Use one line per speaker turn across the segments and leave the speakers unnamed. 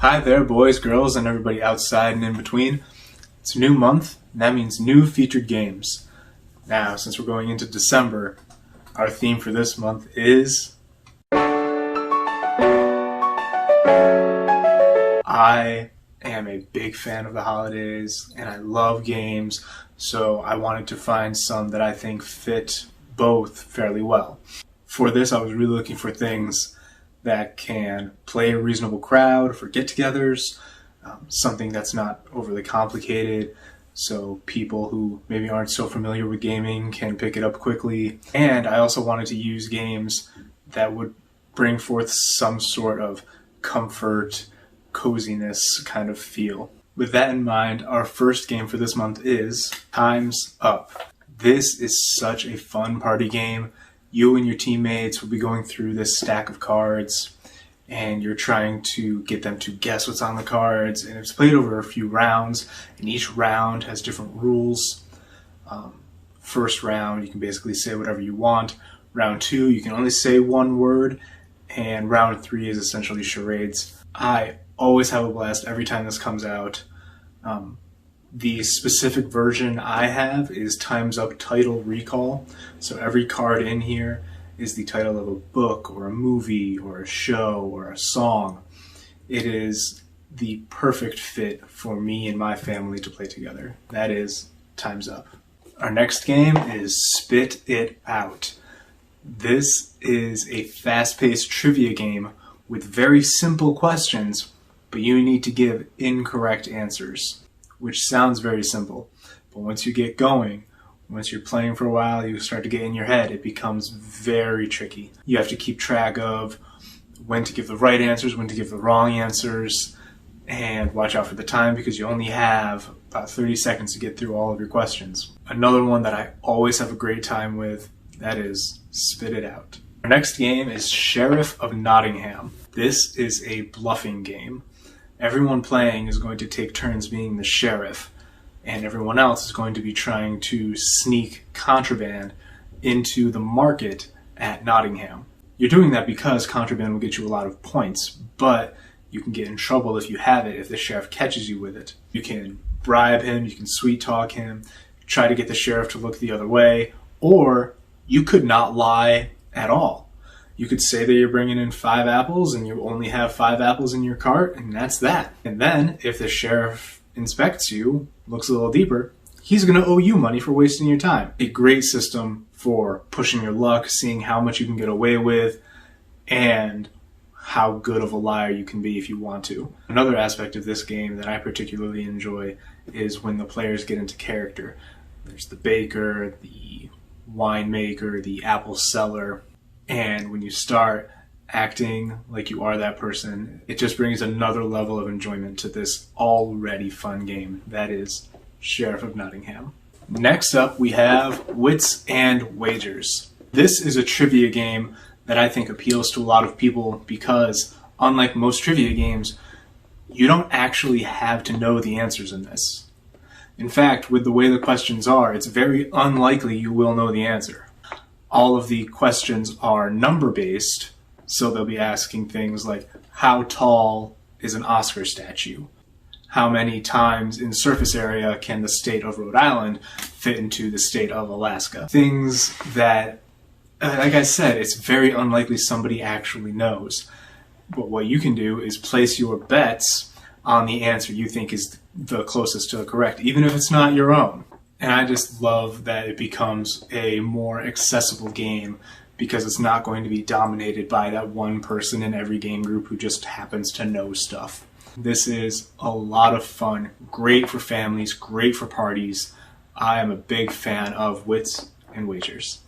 Hi there, boys, girls, and everybody outside and in between. It's a new month, and that means new featured games. Now, since we're going into December, our theme for this month is... I am a big fan of the holidays, and I love games, so I wanted to find some that I think fit both fairly well. For this, I was really looking for things that can play a reasonable crowd for get-togethers, something that's not overly complicated, so people who maybe aren't so familiar with gaming can pick it up quickly. And I also wanted to use games that would bring forth some sort of comfort, coziness kind of feel. With that in mind, our first game for this month is Time's Up. This is such a fun party game. You and your teammates will be going through this stack of cards, and you're trying to get them to guess what's on the cards, and it's played over a few rounds, and each round has different rules. First round, you can basically say whatever you want. Round 2, you can only say one word, and round 3 is essentially charades. I always have a blast every time this comes out. The specific version I have is Time's Up Title Recall. So every card in here is the title of a book or a movie or a show or a song. It is the perfect fit for me and my family to play together. That is Time's Up. Our next game is Spit It Out. This is a fast-paced trivia game with very simple questions, but you need to give incorrect answers, which sounds very simple. But once you get going, once you're playing for a while, you start to get in your head, it becomes very tricky. You have to keep track of when to give the right answers, when to give the wrong answers, and watch out for the time because you only have about 30 seconds to get through all of your questions. Another one that I always have a great time with, that is Spit It Out. Our next game is Sheriff of Nottingham. This is a bluffing game. Everyone playing is going to take turns being the sheriff, and everyone else is going to be trying to sneak contraband into the market at Nottingham. You're doing that because contraband will get you a lot of points, but you can get in trouble if you have it if the sheriff catches you with it. You can bribe him, you can sweet talk him, try to get the sheriff to look the other way, or you could not lie at all. You could say that you're bringing in 5 apples and you only have 5 apples in your cart, and that's that. And then, if the sheriff inspects you, looks a little deeper, he's going to owe you money for wasting your time. A great system for pushing your luck, seeing how much you can get away with, and how good of a liar you can be if you want to. Another aspect of this game that I particularly enjoy is when the players get into character. There's the baker, the winemaker, the apple seller. And when you start acting like you are that person, it just brings another level of enjoyment to this already fun game. That is Sheriff of Nottingham. Next up, we have Wits and Wagers. This is a trivia game that I think appeals to a lot of people because, unlike most trivia games, you don't actually have to know the answers in this. In fact, with the way the questions are, it's very unlikely you will know the answer. All of the questions are number-based, so they'll be asking things like, how tall is an Oscar statue? How many times in surface area can the state of Rhode Island fit into the state of Alaska? Things that, like I said, it's very unlikely somebody actually knows. But what you can do is place your bets on the answer you think is the closest to the correct, even if it's not your own. And I just love that it becomes a more accessible game because it's not going to be dominated by that one person in every game group who just happens to know stuff. This is a lot of fun, great for families, great for parties. I am a big fan of Wits and Wagers.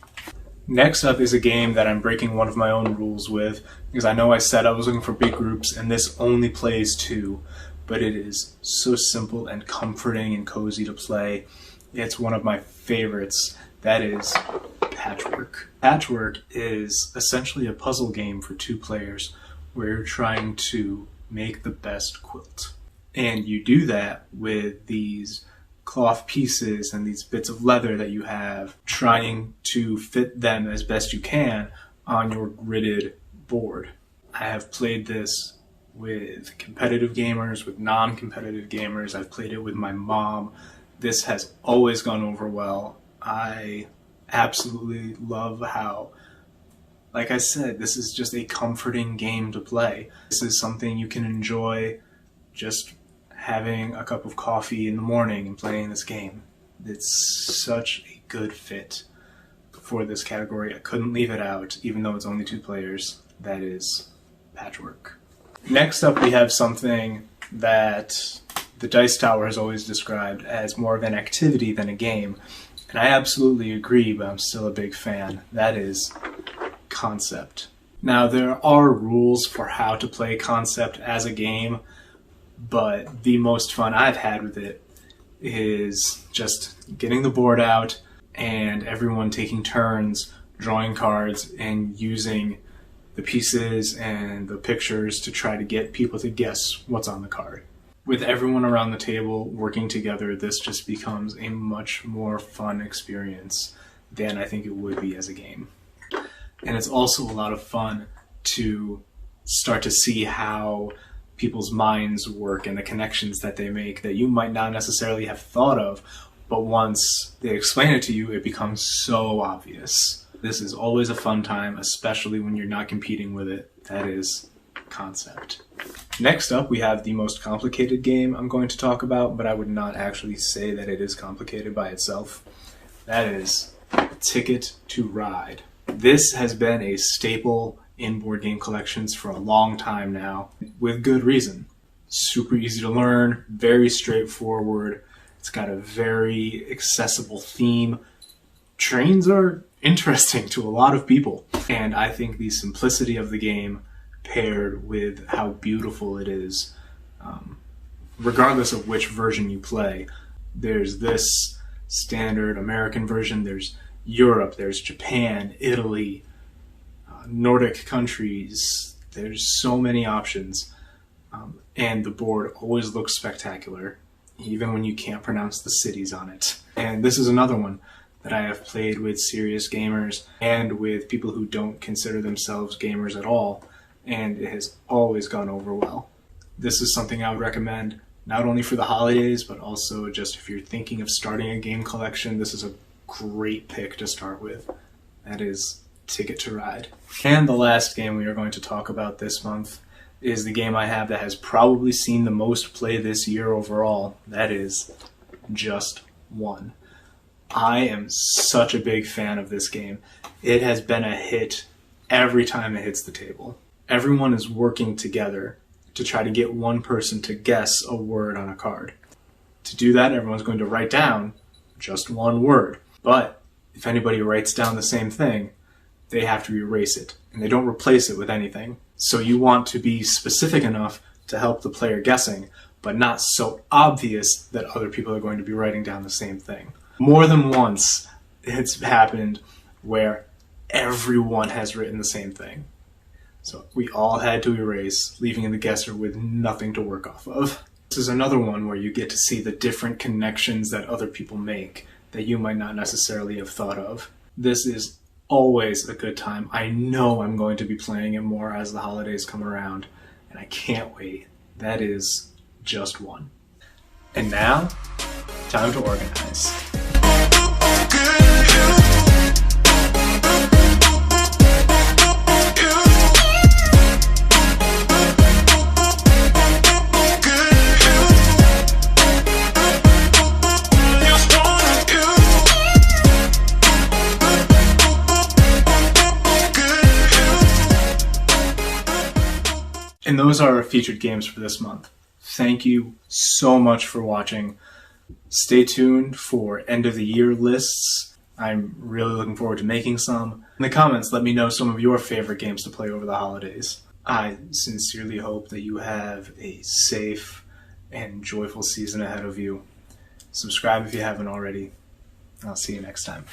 Next up is a game that I'm breaking one of my own rules with because I know I said I was looking for big groups and this only plays 2, but it is so simple and comforting and cozy to play. It's one of my favorites. That is Patchwork. Patchwork is essentially a puzzle game for 2 players where you're trying to make the best quilt. And you do that with these cloth pieces and these bits of leather that you have, trying to fit them as best you can on your gridded board. I have played this with competitive gamers, with non-competitive gamers. I've played it with my mom. This has always gone over well. I absolutely love how, like I said, this is just a comforting game to play. This is something you can enjoy just having a cup of coffee in the morning and playing this game. It's such a good fit for this category. I couldn't leave it out, even though it's only 2 players. That is Patchwork. Next up, we have something that the Dice Tower has always described as more of an activity than a game. And I absolutely agree, but I'm still a big fan. That is Concept. Now, there are rules for how to play Concept as a game, but the most fun I've had with it is just getting the board out and everyone taking turns drawing cards and using the pieces and the pictures to try to get people to guess what's on the card. With everyone around the table working together, this just becomes a much more fun experience than I think it would be as a game. And it's also a lot of fun to start to see how people's minds work and the connections that they make that you might not necessarily have thought of, but once they explain it to you, it becomes so obvious. This is always a fun time, especially when you're not competing with it. That is Concept. Next up, we have the most complicated game I'm going to talk about, but I would not actually say that it is complicated by itself. That is Ticket to Ride. This has been a staple in board game collections for a long time now, with good reason. Super easy to learn, very straightforward. It's got a very accessible theme. Trains are interesting to a lot of people, and I think the simplicity of the game paired with how beautiful it is, regardless of which version you play. There's this standard American version, there's Europe, there's Japan, Italy, Nordic countries. There's so many options, and the board always looks spectacular, even when you can't pronounce the cities on it. And this is another one that I have played with serious gamers and with people who don't consider themselves gamers at all, and it has always gone over well. This is something I would recommend not only for the holidays, but also just if you're thinking of starting a game collection. This is a great pick to start with. That is Ticket to Ride. And the last game we are going to talk about this month is the game I have that has probably seen the most play this year overall. That is Just One. I am such a big fan of this game. It has been a hit every time it hits the table. Everyone is working together to try to get one person to guess a word on a card. To do that, everyone's going to write down just one word. But if anybody writes down the same thing, they have to erase it, and they don't replace it with anything. So you want to be specific enough to help the player guessing, but not so obvious that other people are going to be writing down the same thing. More than once, it's happened where everyone has written the same thing. So we all had to erase, leaving the guesser with nothing to work off of. This is another one where you get to see the different connections that other people make that you might not necessarily have thought of. This is always a good time. I know I'm going to be playing it more as the holidays come around, and I can't wait. That is Just One. And now, time to organize. And those are our featured games for this month. Thank you so much for watching. Stay tuned for end of the year lists. I'm really looking forward to making some. In the comments, let me know some of your favorite games to play over the holidays. I sincerely hope that you have a safe and joyful season ahead of you. Subscribe if you haven't already. I'll see you next time.